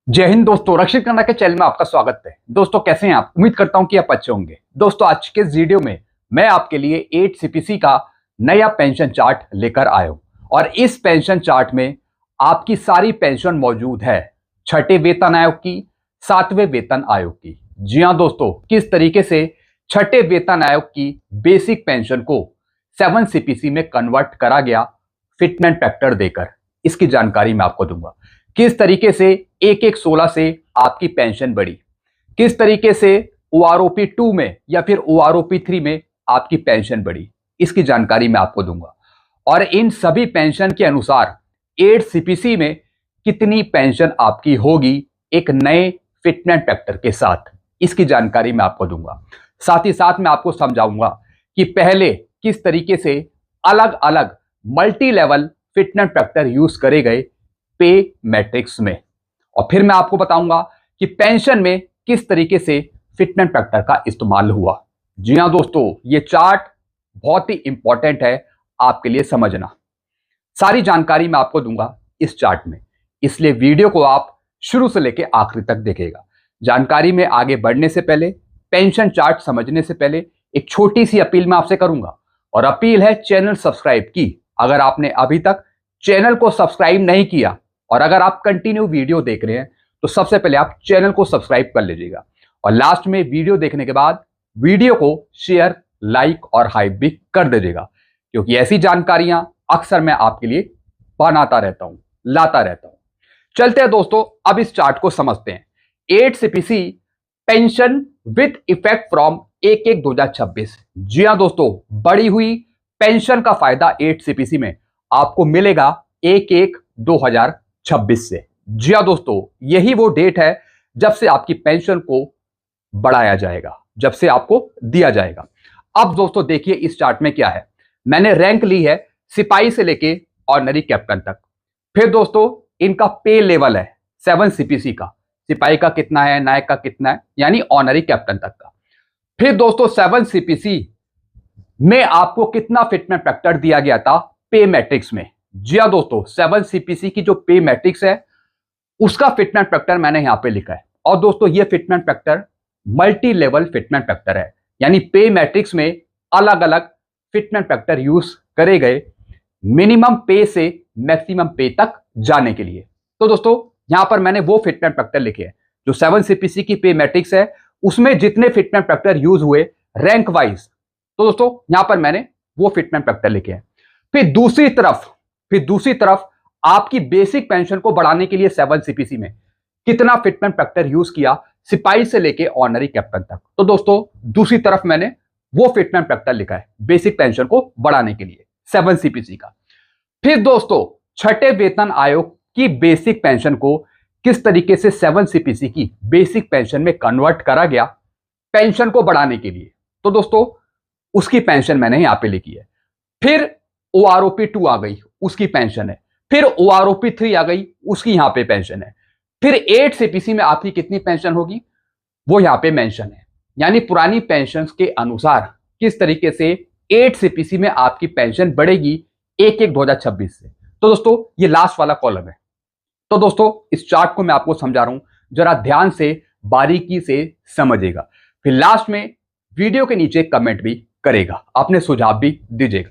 जय हिंद दोस्तों, रक्षित करना के चैनल में आपका स्वागत है। दोस्तों कैसे हैं आप? उम्मीद करता हूं कि आप अच्छे होंगे। दोस्तों आज के इस वीडियो में मैं आपके लिए 8 सीपीसी का नया पेंशन चार्ट लेकर आया हूं और इस पेंशन चार्ट में आपकी सारी पेंशन मौजूद है। छठे वेतन आयोग की, 7वें वेतन आयोग की। जी हां दोस्तों, किस तरीके से छठे वेतन आयोग की बेसिक पेंशन को 7 सीपीसी में कन्वर्ट करा गया फिटमेंट फैक्टर देकर, इसकी जानकारी मैं आपको दूंगा। किस तरीके से 1-1-16 से आपकी पेंशन बढ़ी, किस तरीके से ओआरओपी 2 में या फिर ओआरओपी 3 में आपकी पेंशन बढ़ी, इसकी जानकारी मैं आपको दूंगा। और इन सभी पेंशन के अनुसार 8 सीपीसी में कितनी पेंशन आपकी होगी एक नए फिटमेंट फैक्टर के साथ, इसकी जानकारी मैं आपको दूंगा। साथ ही साथ मैं आपको समझाऊंगा कि पहले किस तरीके से अलग अलग multi level fitment factor use करे गए पे मैट्रिक्स में, और फिर मैं आपको बताऊंगा कि पेंशन में किस तरीके से फिटमेंट फैक्टर का इस्तेमाल हुआ। जी हां दोस्तों, ये चार्ट बहुत ही इंपॉर्टेंट है आपके लिए समझना। सारी जानकारी मैं आपको दूंगा इस चार्ट में, इसलिए वीडियो को आप शुरू से लेकर आखिरी तक देखिएगा। जानकारी में आगे बढ़ने से पहले, पेंशन चार्ट समझने से पहले एक छोटी सी अपील मैं आपसे करूंगा, और अपील है चैनल सब्सक्राइब की। अगर आपने अभी तक चैनल को सब्सक्राइब नहीं किया और अगर आप कंटिन्यू वीडियो देख रहे हैं तो सबसे पहले आप चैनल को सब्सक्राइब कर लीजिएगा, और लास्ट में वीडियो देखने के बाद वीडियो को शेयर, लाइक और हाइप भी कर दीजिएगा, क्योंकि ऐसी जानकारियां अक्सर मैं आपके लिए बनाता रहता हूं, लाता रहता हूं। चलते हैं दोस्तों, अब इस चार्ट को समझते हैं। 8 CPC pension with effect from 1-1-2026। जी हां दोस्तों, बढ़ी हुई पेंशन का फायदा 8 सीपीसी में आपको मिलेगा 1-1-2026 से। जी हां दोस्तों, यही वो डेट है जब से आपकी पेंशन को बढ़ाया जाएगा, जब से आपको दिया जाएगा। अब दोस्तों देखिए इस चार्ट में क्या है। मैंने रैंक ली है सिपाही से लेके ऑर्डिनरी कैप्टन तक। फिर दोस्तों इनका पे लेवल है 7 सीपीसी का, सिपाही का कितना है, नायक का कितना है, यानी ऑनरी कैप्टन तक का। फिर दोस्तों 7 सीपीसी में आपको कितना फिटमेंट फैक्टर दिया गया था पे मैट्रिक्स में। जी हां दोस्तों, 7 सीपीसी की जो पे मैट्रिक्स है उसका फिटमेंट फैक्टर मैंने यहां पे लिखा है। और दोस्तों ये fitment factor multi level fitment factor है, यानी पे मैट्रिक्स में अलग अलग फिटमेंट फैक्टर यूज करे गए मिनिमम पे से मैक्सिमम पे तक जाने के लिए। तो दोस्तों यहां पर मैंने वो फिटमेंट फैक्टर लिखे हैं जो 7 सीपीसी की पे मैट्रिक्स है, उसमें जितने फिटमेंट फैक्टर यूज हुए रैंक वाइज, तो दोस्तों यहां पर मैंने वो फिटमेंट फैक्टर लिखे हैं। फिर दूसरी तरफ आपकी बेसिक पेंशन को बढ़ाने के लिए 7 सीपीसी में कितना फिटमेंट फैक्टर यूज किया सिपाही से लेके ऑनरी कैप्टन तक। तो दोस्तों दूसरी तरफ मैंने वो फिटमेंट फैक्टर लिखा है बेसिक पेंशन को बढ़ाने के लिए 7 सीपीसी का। फिर दोस्तों छठे वेतन आयोग की बेसिक पेंशन को किस तरीके से 7 सीपीसी की बेसिक पेंशन में कन्वर्ट करा गया पेंशन को बढ़ाने के लिए, तो दोस्तों उसकी पेंशन मैंने यहां पे लिखी है। फिर ओआरओपी 2 आ गई, उसकी पेंशन है। फिर ओआरओपी 3 आ गई, उसकी यहां पे पेंशन है। फिर 8 सीपीसी में आपकी कितनी पेंशन होगी वो यहां पे मेंशन है, यानी पुरानी पेंशन के अनुसार किस तरीके से 8 सीपीसी में आपकी पेंशन बढ़ेगी 1-1-2026 से। तो दोस्तों ये लास्ट वाला कॉलम है। तो दोस्तों इस चार्ट को मैं आपको समझा रहा हूं, जरा ध्यान से बारीकी से समझिएगा। फिर लास्ट में वीडियो के नीचे कमेंट भी करेगा, अपने सुझाव भी दीजिएगा।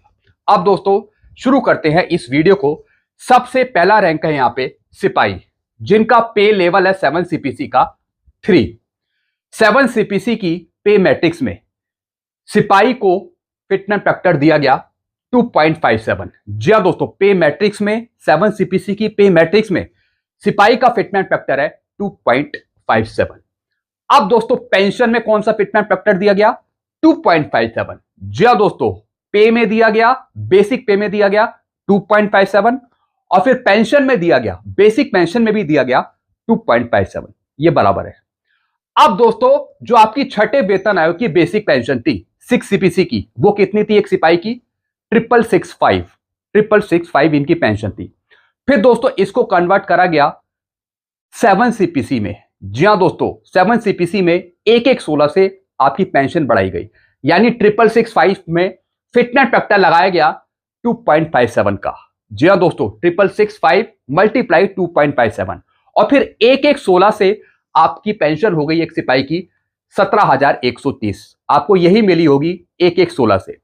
अब दोस्तों शुरू करते हैं इस वीडियो को। सबसे पहला रैंक है यहां पे सिपाही, जिनका पे लेवल है 7 सीपीसी का 3। 7 सीपीसी की पे मैट्रिक्स में सिपाही को फिटमेंट फैक्टर दिया गया 2.57। जी हां दोस्तों, पे मैट्रिक्स में 7 सीपीसी की पे मैट्रिक्स में सिपाही का फिटमेंट फैक्टर है 2.57। अब दोस्तों पेंशन में कौन सा फिटमेंट फैक्टर दिया गया 2.57। जी हां दोस्तों, पे में दिया गया, बेसिक पे में दिया गया 2.57, और फिर पेंशन में दिया गया, बेसिक पेंशन में भी दिया गया 2.57। ये बराबर है। अब दोस्तों जो आपकी छठे वेतन आयोग की बेसिक पेंशन थी 6 सीपीसी की, वो कितनी थी एक सिपाही की 666 इनकी पेंशन थी। फिर दोस्तों इसको कन्वर्ट करा गया 7 सीपीसी में। जी हां दोस्तों, 7 सीपीसी में 1-1-16 से आपकी पेंशन बढ़ाई गई, यानी 666 में फिटमेंट फैक्टर लगाया गया 2.57 का। जी हां दोस्तों, 666 मल्टीप्लाई 2.57, और फिर 1/1/16 से आपकी पेंशन हो गई एक सिपाही की 17,130, आपको यही मिली होगी 1/1/16 से।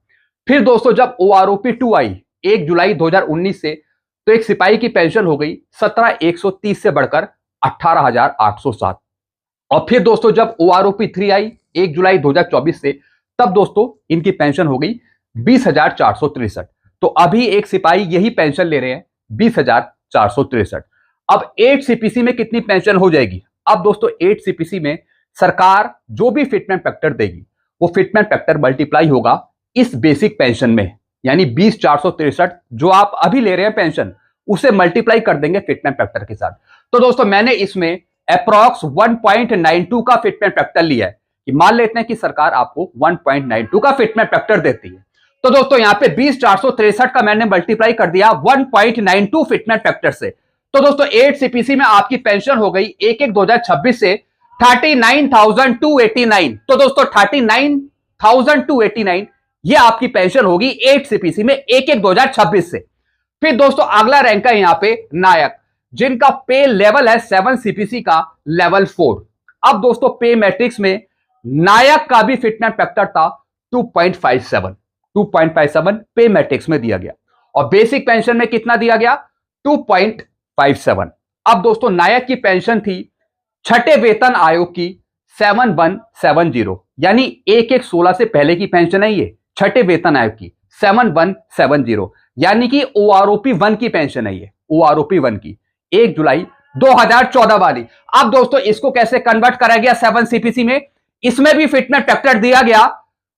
फिर दोस्तों जब OROP 2 आई 1 जुलाई 2019 से, तो एक सिपाही की पेंशन हो गई 17,130 से बढ़कर 18,807। और फिर दोस्तों जब OROP 3 आई 1 जुलाई 2024 से, तब दोस्तों इनकी पेंशन हो गई 20,463। तो अभी एक सिपाही यही पेंशन ले रहे हैं 20,463। अब 8 CPC में कितनी पेंशन हो जाएगी? अब दोस्तों 8 CPC में सरकार जो भी फिटमेंट फैक्टर देगी वो फिटमेंट फैक्टर मल्टीप्लाई होगा इस बेसिक पेंशन में, यानी 20,463 जो आप अभी ले रहे हैं पेंशन, उसे मल्टीप्लाई कर देंगे फिटमेंट फैक्टर के साथ। तो दोस्तों मैंने इसमें अप्रॉक्स 1.92 का फिटमेंट फैक्टर लिया है कि मान लेते हैं कि सरकार आपको 1.92 का फिटमेंट फैक्टर देती है। तो दोस्तों यहां पे 20,463 का मैंने मल्टीप्लाई कर दिया 1.92 फिटमेंट फैक्टर से। तो दोस्तों 8 CPC में आपकी पेंशन हो गई 1/1/2026 से 39,289। तो दोस्तों 39,289 ये आपकी पेंशन होगी 8 CPC में 1/1/2026 से। फिर दोस्तों अगला रैंक है यहां पे नायक, जिनका पे लेवल है 7 CPC का लेवल 4। अब दोस्तों पे मैट्रिक्स में नायक का भी फिटमेंट फैक्टर था 2.57 पे मैट्रिक्स में दिया गया, और बेसिक पेंशन में कितना दिया गया? 2.57। अब दोस्तों नायक की पेंशन थी छठे वेतन आयोग की 7170, यानी 1/1/16 से पहले की पेंशन है ये, छठे वेतन आयोग की 7170, यानी कि OROP 1 की पेंशन है ये, OROP 1 की 1 जुलाई 2014 वाली। अब दोस्तों इसको कैसे कन्वर्ट करा गया 7 CPC में? इसमें भी फिटमेंट फैक्टर दिया गया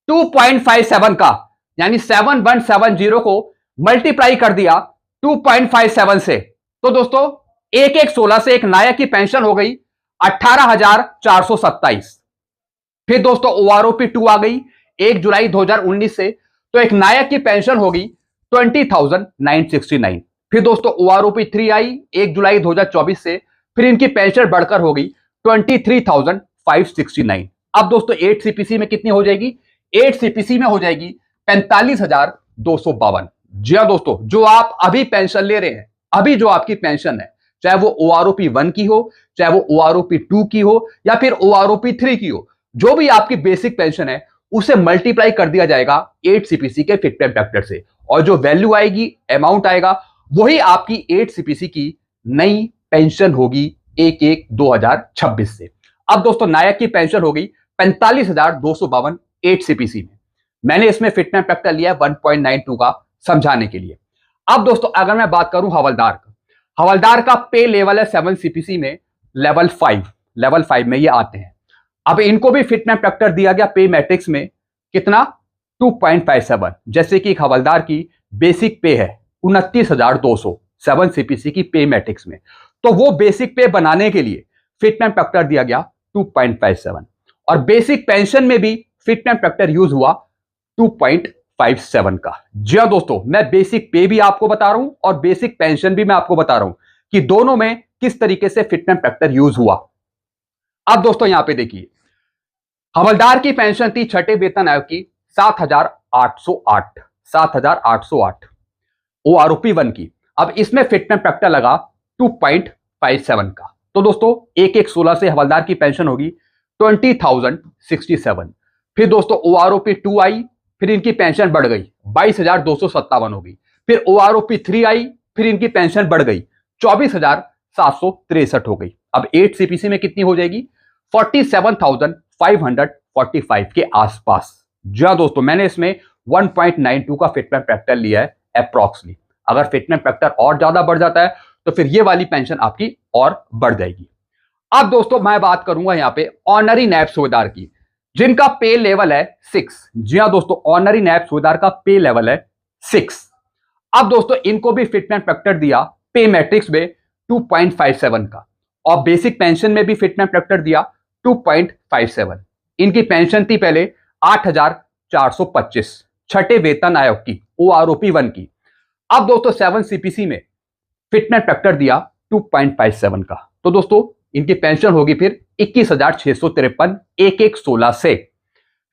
2.57 का, यानी 7170 को मल्टीप्लाई कर दिया 2.57 से। तो दोस्तों 1/1/16 से एक नायक की पेंशन हो गई 18,427। फिर दोस्तों OROP 2 आ गई 1 जुलाई 2019 से, तो एक नायक की पेंशन होगी 20,969। फिर दोस्तों OROP 3 आई 1 जुलाई 2024 से, फिर इनकी पेंशन बढ़कर होगी 23,569। अब दोस्तों 8 CPC में कितनी हो जाएगी? 8 CPC में हो जाएगी 45,252। जी हाँ दोस्तों, जो आप अभी पेंशन ले रहे हैं, अभी जो आपकी पेंशन है, चाहे वो OROP 1 की हो, चाहे वो OROP 2 की हो, या फिर OROP 3 की हो, जो भी आपकी बेसिक पेंशन है उसे मल्टीप्लाई कर दिया जाएगा 8 CPC के फिटमेंट फैक्टर से, और जो वैल्यू आएगी, अमाउंट आएगा, वही आपकी 8 CPC की नई पेंशन होगी 1/1/2026 से। अब दोस्तों नायक की पेंशन हो गई 45,252 8 CPC में। मैंने इसमें फिटमेंट फैक्टर लिया 1.92 का समझाने के लिए। अब दोस्तों अगर मैं बात करूं हवलदार का, हवलदार का पे लेवल है 7 CPC में लेवल 5 में ये आते हैं। अब इनको भी फिटमेंट फैक्टर दिया गया पे मैट्रिक्स में कितना? 2.57। जैसे कि एक हवलदार की बेसिक पे है 29,200 7 CPC की पे मैट्रिक्स में, तो वो बेसिक पे बनाने के लिए फिटमेंट फैक्टर दिया गया 2.57, और बेसिक पेंशन में भी फिटमेंट फैक्टर यूज हुआ 2.57 का। जी हाँ दोस्तों, मैं बेसिक पे भी आपको बता रहा हूं और बेसिक पेंशन भी मैं आपको बता रहा हूं कि दोनों में किस तरीके से फिटमेंट फैक्टर यूज हुआ। अब दोस्तों यहां पे देखिए, हवलदार की पेंशन थी छठे वेतन आयोग की 7,808 OROP 1 की। अब इसमें फिटमेंट फैक्टर लगा 2.57 का। तो दोस्तों 1/1/16 से हवलदार की पेंशन होगी 20,067। फिर दोस्तों OROP 2 आई, फिर इनकी पेंशन बढ़ गई 22,257 हो गई। फिर OROP 3 आई, फिर इनकी पेंशन बढ़ गई 24,763 हो गई। अब 8 CPC में कितनी हो जाएगी? 47,545 के आसपास। जी हाँ दोस्तों, मैंने इसमें 1.92 का फिटमेंट फैक्टर लिया है अप्रॉक्सली। अगर फिटमेंट फैक्टर और ज्यादा बढ़ जाता है तो फिर ये वाली पेंशन आपकी और बढ़ जाएगी। अब दोस्तों मैं बात करूंगा यहां पे ऑनरी नैब सूबेदार की, जिनका पे लेवल है 6। जी हाँ दोस्तों, ऑनरी नैब सूबेदार का पे लेवल है 6। अब दोस्तों इनको भी फिटमेंट फैक्टर दिया पे मैट्रिक्स में 2.57 का, और बेसिक पेंशन में भी फिटमेंट फैक्टर दिया 2.57। इनकी पेंशन थी पहले 8,425 छठे वेतन आयोग की OROP 1 की। अब दोस्तों 7 CPC में फिटमेंट फैक्टर दिया 2.57 का, तो दोस्तों इनकी पेंशन होगी फिर 21,653 1/1/16 से।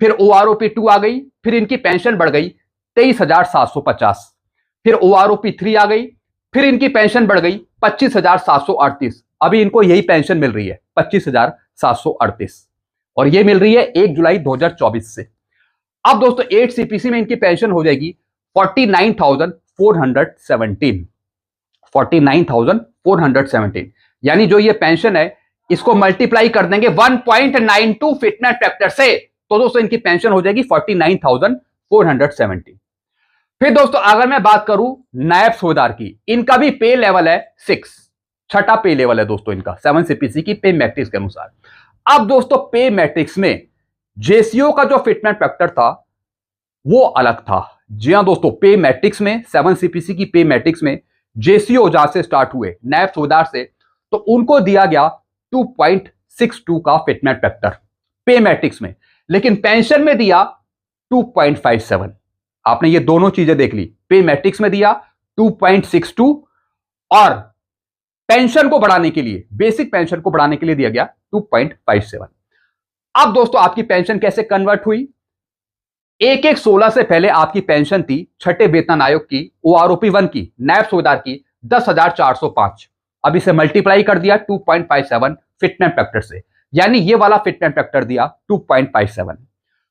फिर OROP 2 आ गई, फिर इनकी पेंशन बढ़ गई 23,750। फिर OROP 3 आ गई, फिर इनकी पेंशन बढ़ गई 25,738, अभी इनको यही पेंशन मिल रही है 25,738 और ये मिल रही है 1 जुलाई 2024 से। अब दोस्तों 8 सीपीसी में इनकी पेंशन हो जाएगी 49,417 49,417 यानी जो ये पेंशन है इसको मल्टीप्लाई कर देंगे 1.92 फिटमेंट फैक्टर से तो दोस्तों इनकी पेंशन हो जाएगी 49,417। फिर दोस्तों अगर मैं बात करूं नायब सूबेदार की, इनका भी पे लेवल है 6, छठा पे लेवल है दोस्तों इनका 7 सीपीसी की पे मैट्रिक्स के अनुसार। अब दोस्तों पे मैट्रिक्स में जेसीओ का जो फिटमेंट फैक्टर था वो अलग था। जी हां दोस्तों, पे मैट्रिक्स में 7 सीपीसी की पे मैट्रिक्स में जेसीओ जहां से स्टार्ट हुए नायब सूबेदार से, तो उनको दिया गया 2.62 का फिटमेंट फैक्टर पे मैट्रिक्स में, लेकिन पेंशन में दिया 2.57। आपने ये दोनों चीजें देख ली, पे मैट्रिक्स में दिया 2.62 और पेंशन को बढ़ाने के लिए, बेसिक पेंशन को बढ़ाने के लिए दिया गया 2.57। अब दोस्तों आपकी पेंशन कैसे कन्वर्ट हुई? 1/1/16 से पहले आपकी पेंशन थी छठे वेतन आयोग की ओआरओपी 1 की नायब सूबेदार की 10,405। अब इसे मल्टीप्लाई कर दिया 2.57 फिटमेंट फैक्टर से, यानी ये वाला फिटमेंट फैक्टर दिया 2.57।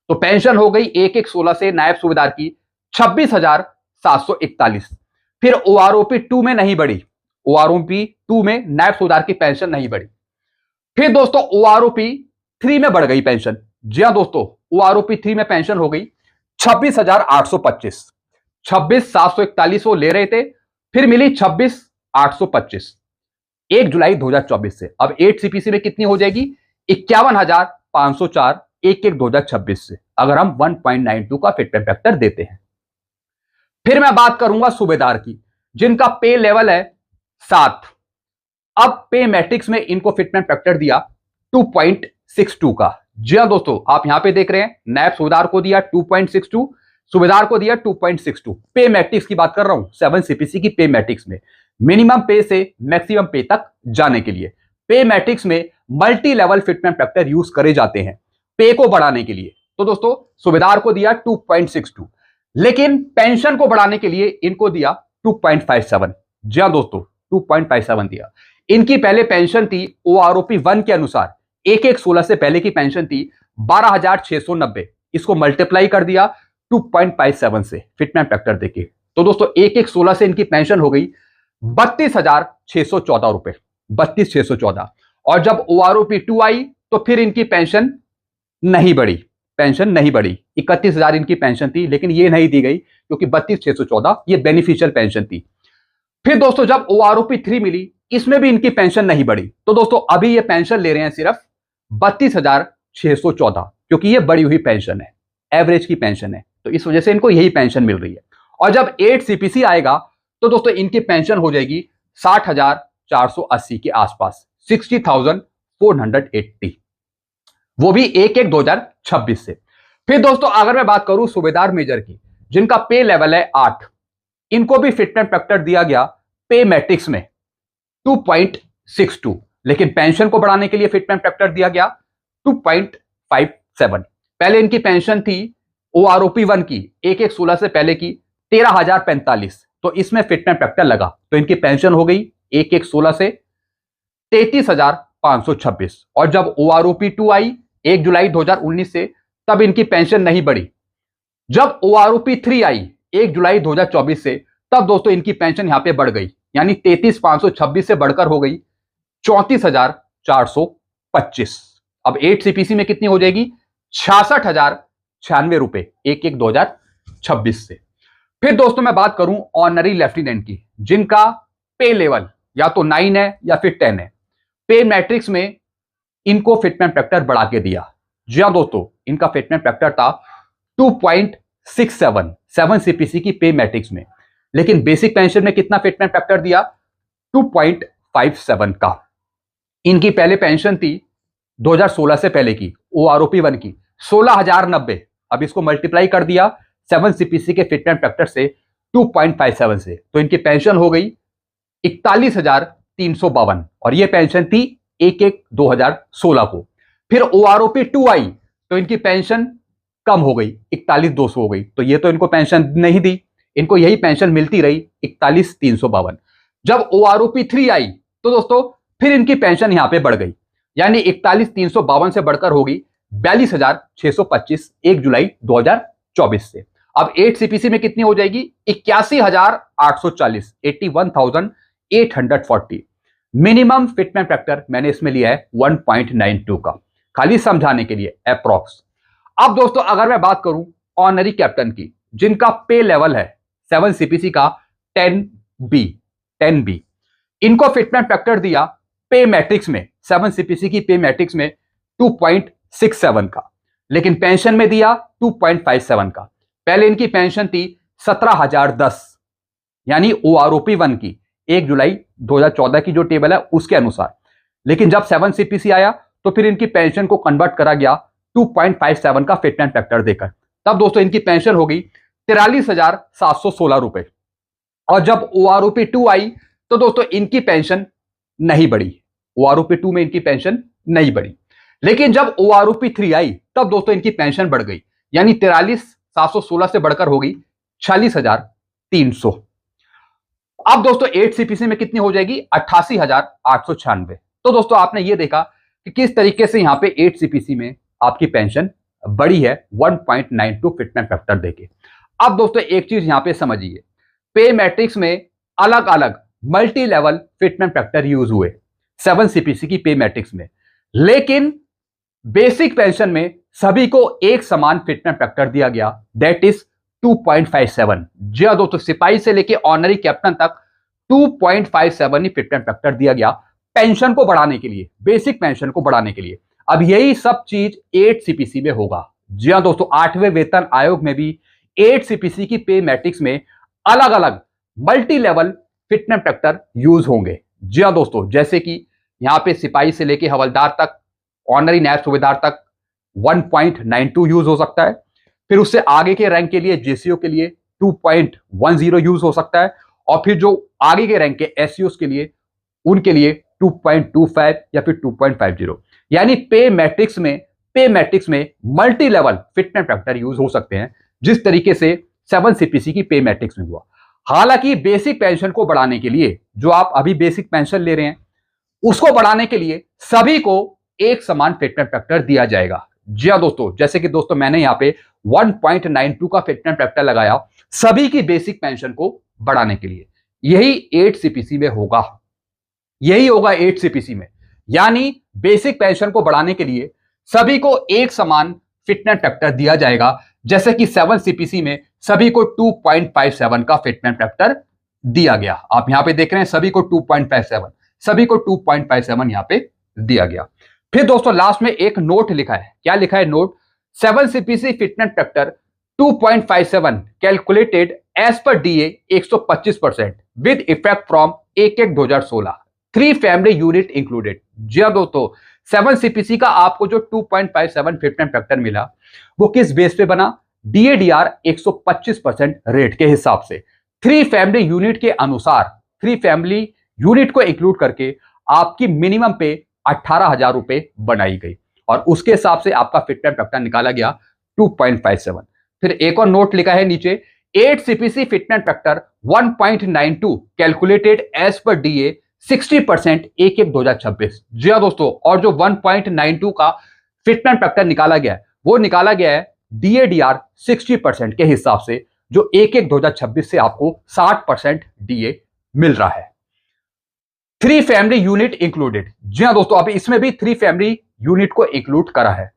तो पेंशन हो गई 1/1/16 से नायब सूबेदार की 26,741। फिर ओआरओपी 2 में नहीं बढ़ी, ओआरओपी 2 में नायब सूबेदार की पेंशन नहीं बढ़ी। फिर दोस्तों ओआरओपी 3 में बढ़ गई पेंशन। जी हां दोस्तों, ओआरओपी 3 में पेंशन हो गई 26,825। 26,741 वो ले रहे थे, फिर मिली 26,825 1 जुलाई 2024 से। अब 8 सीपीसी में कितनी हो जाएगी? 51,504 1/1/2026 से, अगर हम 1.92 का फिटमेंट फैक्टर देते हैं। फिर मैं बात करूंगा सूबेदार की, जिनका पे लेवल है 7। अब पे मैट्रिक्स में इनको फिटमेंट फैक्टर दिया 2.62 का। जी हां दोस्तों, आप यहां पे देख रहे हैं, नायब सूबेदार को दिया 2.62, सूबेदार को दिया 2.62। पे मैट्रिक्स की बात कर रहा हूं 7 सीपीसी की पे मैट्रिक्स में, मिनिमम पे से मैक्सिमम पे तक जाने के लिए पे मैट्रिक्स में multi level fitment factor use करे जाते हैं पे को बढ़ाने के लिए। तो दोस्तों सूबेदार को दिया 2.62, लेकिन पेंशन को बढ़ाने के लिए इनको दिया 2.57। जी हां दोस्तों, 2.57 दिया। इनकी पहले पेंशन थी ओआरओपी 1 के अनुसार 1/1/16 से पहले की पेंशन थी 12,690, इसको मल्टीप्लाई कर दिया 2.57 से फिटमेंट फैक्टर देके। तो दोस्तों 1/1/16 से इनकी पेंशन हो गई 32,614 रुपए, 32,614। और जब ओआरओपी 2 आई तो फिर इनकी पेंशन नहीं बढ़ी, पेंशन नहीं बढ़ी। 31,000 इनकी पेंशन थी, लेकिन ये नहीं दी गई क्योंकि 32,614 ये बेनिफिशियल पेंशन थी। फिर दोस्तों जब ओआरओपी 3 मिली, इसमें भी इनकी पेंशन नहीं बढ़ी। तो दोस्तों अभी ये पेंशन ले रहे हैं सिर्फ 32,614, क्योंकि ये बढ़ी हुई पेंशन है, एवरेज की पेंशन है, तो इस वजह से इनको यही पेंशन मिल रही है। और जब 8 सीपीसी आएगा तो दोस्तों इनकी पेंशन हो जाएगी 60,480 के आसपास, 60,480, वो भी 1/1/2026 से। फिर दोस्तों अगर मैं बात करूं सूबेदार मेजर की, जिनका पे लेवल है 8, इनको भी फिटमेंट फैक्टर दिया गया पे मैट्रिक्स में 2.62, लेकिन पेंशन को बढ़ाने के लिए फिटमेंट फैक्टर दिया गया 2.57। पहले इनकी पेंशन थी ओआरओपी 1 की 1/1/16 से पहले की 13,045, तो इसमें फिटमेंट फैक्टर लगा तो इनकी पेंशन हो गई 1/1/16 से 33,526। और जब ओआरओपी 2 आई 1 जुलाई 2019 से, तब इनकी पेंशन नहीं बढ़ी। जब ओआरओपी 3 आई 1 जुलाई 2024 से, तब दोस्तों इनकी पेंशन यहां पे बढ़ गई, यानी 33,526 से बढ़कर हो गई 34,425। अब 8 सीपीसी में कितनी हो जाएगी? 66,096 रुपए 1/1/2026 से। फिर दोस्तों मैं बात करूं ऑनरी लेफ्टिनेंट की, जिनका पे लेवल या तो 9 है या फिर 10 है। पे मैट्रिक्स में इनको फिटमेंट फैक्टर बढ़ा के दिया। जी हां दोस्तों, इनका फिटमेंट फैक्टर था 2.67 7 सीपीसी की पे मैट्रिक्स में, लेकिन बेसिक पेंशन में कितना फिटमेंट फैक्टर दिया? 2.57 का। इनकी पहले पेंशन थी 2016 से पहले की ओआरओपी 1 की 16,090, अब इसको मल्टीप्लाई कर दिया 7 सीपीसी के फिटमेंट फैक्टर से 2.57 से, तो इनकी पेंशन हो गई 41,352, और ये पेंशन थी 1/1/2016 को। फिर ओआरओपी 2 आई तो इनकी पेंशन कम हो गई, 41,200 हो गई, तो ये तो इनको पेंशन नहीं दी, इनको यही पेंशन मिलती रही 41,352। जब ओआरओपी 3 आई तो दोस्तों फिर इनकी पेंशन यहां पे बढ़ गई, यानी 41,352 से बढ़कर होगी 42,625 1 जुलाई 2024 से। अब 8 सीपीसी में कितनी हो जाएगी? 81,840, 81,840। मिनिमम फिटमेंट फैक्टर मैंने इसमें लिया है 1.92 का, खाली समझाने के लिए अप्रॉक्स। अब दोस्तों अगर मैं बात करूं ऑनरी कैप्टन की, जिनका पे लेवल है 7 सीपीसी का 10B, इनको फिटमेंट फैक्टर दिया पे मैट्रिक्स में, 7 सीपीसी की पे मैट्रिक्स में 2.67 का, लेकिन पेंशन में दिया 2.57 का। पहले इनकी पेंशन थी 17,010, यानी OROP 1 की 1 जुलाई 2014 की जो टेबल है उसके अनुसार, लेकिन जब 7 सीपीसी आया तो फिर इनकी पेंशन को कन्वर्ट करा गया 2.57 का फिटमेंट फैक्टर देकर। तब दोस्तों इनकी पेंशन हो गई 43,716 रुपए। और जब OROP 2 आई तो दोस्तों इनकी पेंशन नहीं बढ़ी, OROP 2 में इनकी पेंशन नहीं बढ़ी। लेकिन जब OROP 3 आई तब दोस्तों इनकी पेंशन बढ़ गई, यानी 43,716 से बढ़कर हो गई 46,300। अब दोस्तों 8 सीपीसी में कितनी हो जाएगी? 88,896। तो दोस्तों आपने ये देखा कि किस तरीके से यहां पे 8 सीपीसी में आपकी पेंशन बढ़ी है 1.92 फिटमेंट फैक्टर देके। अब दोस्तों एक चीज यहां पे समझिए, पे मैट्रिक्स में अलग अलग multi level fitment factor use हुए 7 सीपीसी की पे मैट्रिक्स में, लेकिन बेसिक पेंशन में सभी को एक समान फिटमेंट फैक्टर दिया गया, दैट इज 2.57। जी हां दोस्तों, सिपाही से लेके ऑनरी कैप्टन तक 2.57 ही फिटमेंट फैक्टर दिया गया पेंशन को बढ़ाने के लिए, बेसिक पेंशन को बढ़ाने के लिए। अब यही सब चीज 8 सीपीसी में होगा। जी हां दोस्तों, 8वें वेतन आयोग में भी 8 सीपीसी की पे मैट्रिक्स में अलग अलग multi level fitment factor use होंगे। जी हां दोस्तों, जैसे कि यहां पे सिपाही से लेके हवलदार तक, ऑनरी नायब सूबेदार तक 1.92 यूज हो सकता है। फिर उससे आगे के रैंक के लिए जेसीओ के लिए 2.10 यूज हो सकता है, और फिर जो आगे के रैंक के एससीओ के लिए उनके लिए 2.25 या फिर 2.50। यानी पे मैट्रिक्स में multi level fitment factor use हो सकते हैं, जिस तरीके से 7 सीपीसी की पे मैट्रिक्स में हुआ। हालांकि बेसिक पेंशन को बढ़ाने के लिए, जो आप अभी बेसिक पेंशन ले रहे हैं उसको बढ़ाने के लिए सभी को एक समान फिटमेंट फैक्टर दिया जाएगा। जी हां दोस्तों, जैसे कि दोस्तों मैंने यहां पे 1.92 का फिटमेंट फैक्टर लगाया सभी की बेसिक पेंशन को बढ़ाने के लिए। यही 8 सीपीसी में होगा, यही होगा 8 सीपीसी में, यानी बेसिक पेंशन को बढ़ाने के लिए सभी को एक समान फिटमेंट फैक्टर दिया जाएगा, जैसे कि 7 सीपीसी में सभी को 2.57 का फिटमेंट फैक्टर दिया गया। आप यहां पे देख रहे हैं सभी को 2.57, सभी को 2.57 यहां पे दिया गया। फिर दोस्तों लास्ट में एक नोट लिखा है, क्या लिखा है note? 7 CPC fitment factor 2.57 calculated as पर DA 125% with effect from 1/1/2016, 3 family unit included. जी हां दोस्तों, 7 सीपीसी का आपको जो 2.57 फिटमेंट फैक्टर मिला वो किस बेस पे बना? DADR 125% रेट के हिसाब से 3 फैमिली यूनिट के अनुसार, 3 फैमिली यूनिट को इंक्लूड करके आपकी मिनिमम पे 18,000 रुपए बनाई गई, और उसके हिसाब से आपका फिटमेंट फैक्टर निकाला गया 2.57। फिर एक और नोट लिखा है नीचे, 8 CPC fitment factor 1.92 calculated as पर DA 60% 1/1/2026। जी हां दोस्तों, और जो 1.92 का फिटमेंट फैक्टर निकाला गया है वो निकाला गया है DADR 60% के हिसाब से, जो 1/1/2026 से आपको 60% DA मिल रहा है। 3 फैमिली यूनिट इंक्लूडेड। जी हां दोस्तों, अभी इसमें भी 3 फैमिली यूनिट को इंक्लूड करा है।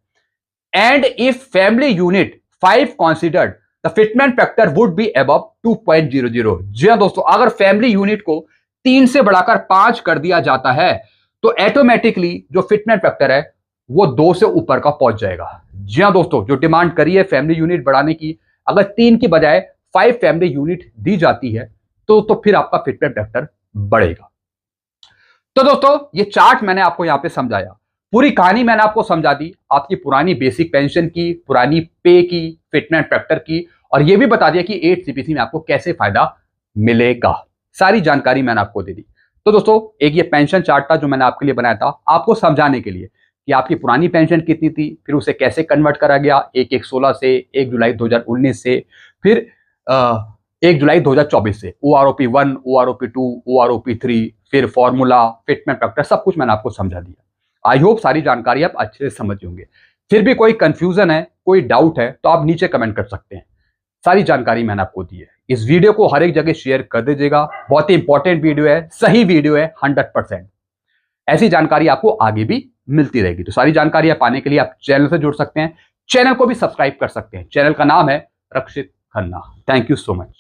And if family unit 5 considered the fitment factor would be above 2.00। जी हां दोस्तों, अगर फैमिली यूनिट को 3 से बढ़ाकर 5 कर दिया जाता है तो ऑटोमेटिकली जो फिटमेंट फैक्टर है वो 2 से ऊपर का पहुंच जाएगा। जी हां दोस्तों, जो डिमांड करी है फैमिली यूनिट बढ़ाने की, अगर 3 की बजाय 5 फैमिली यूनिट दी जाती है तो फिर आपका फिटमेंट फैक्टर बढ़ेगा। तो दोस्तों ये चार्ट मैंने आपको यहां पे समझाया, पूरी कहानी मैंने आपको समझा दी, आपकी पुरानी बेसिक पेंशन की, पुरानी पे की, फिटमेंट फैक्टर की, और ये भी बता दिया कि 8 सीपीसी में आपको कैसे फायदा मिलेगा। सारी जानकारी मैंने आपको दे दी। तो दोस्तों एक ये पेंशन चार्ट था जो मैंने आपके लिए बनाया था आपको समझाने के लिए कि आपकी पुरानी पेंशन कितनी थी, फिर उसे कैसे कन्वर्ट करा गया 1/1/16 से 1 जुलाई 2019 से, फिर 1 जुलाई 2024 से OROP 1, OROP 2, OROP 3, फिर फॉर्मूला, फिटमेंट फैक्टर, सब कुछ मैंने आपको समझा दिया। आई होप सारी जानकारी आप अच्छे से समझ होंगे। फिर भी कोई कंफ्यूजन है, कोई डाउट है तो आप नीचे कमेंट कर सकते हैं। सारी जानकारी मैंने आपको दी है। इस वीडियो को हर एक जगह शेयर कर दीजिएगा। बहुत ही इंपॉर्टेंट वीडियो है, सही वीडियो है 100%। ऐसी जानकारी आपको आगे भी मिलती रहेगी। तो सारी जानकारी पाने के लिए आप चैनल से जुड़ सकते हैं, चैनल को भी सब्सक्राइब कर सकते हैं। चैनल का नाम है Rakshit Khanna. Thank you so much.